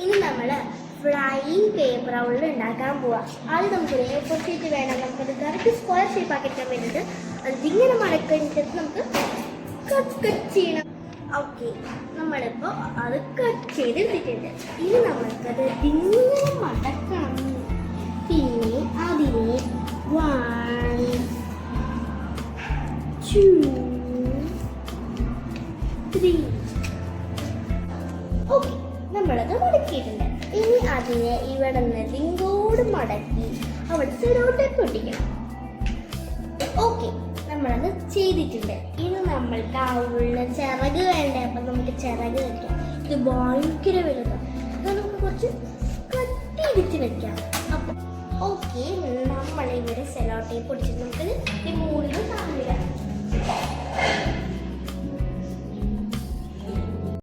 ഇനി നമ്മൾ flying paper റൗണ്ടിൽ ഉണ്ടാക്കാൻ പോവാം. ആദ്യം നമുക്കൊരു A4 ഷീറ്റ് വേണം. നമുക്കത് കറക്റ്റ് സ്ക്വയർ ഷേപ്പ് ആക്കിക്കാൻ വേണ്ടിയിട്ട് അത് ഇങ്ങനെ മടക്കിട്ട് നമുക്ക് കട്ട് ചെയ്യണം. ഓക്കെ, നമ്മളിപ്പോൾ അത് കട്ട് ചെയ്തെടുത്തിട്ടുണ്ട്. ഇനി നമ്മൾക്കത് ഇങ്ങനെ മടക്കണം. പിന്നെ അതിനെ 1 2 3 ഓക്കെ, നമ്മളത് മടക്കിയിട്ടുണ്ട്. ഇനി അതിനെ ഇവിടെ നിന്ന് ഇങ്ങോട്ട് മടക്കി അവിടെ സെലോ ടേപ്പ് ഒട്ടിക്കണം. ഓക്കെ, നമ്മളത് ചെയ്തിട്ടുണ്ട്. ഇനി നമ്മൾക്ക് ആ ഉള്ള ചിറക് വേണ്ടേ, അപ്പം നമുക്ക് ചിറക് വയ്ക്കാം. ഇത് ഭയങ്കര വലുതാണ്, അത് നമുക്ക് കുറച്ച് കട്ട് ചെയ്തിട്ട് വെക്കാം. അപ്പം ഓക്കെ, നമ്മളിവിടെ സെലോ ടേപ്പ് ഒട്ടിച്ചിട്ട് നമുക്കത് ഈ മൂടിൽ കാണില്ല.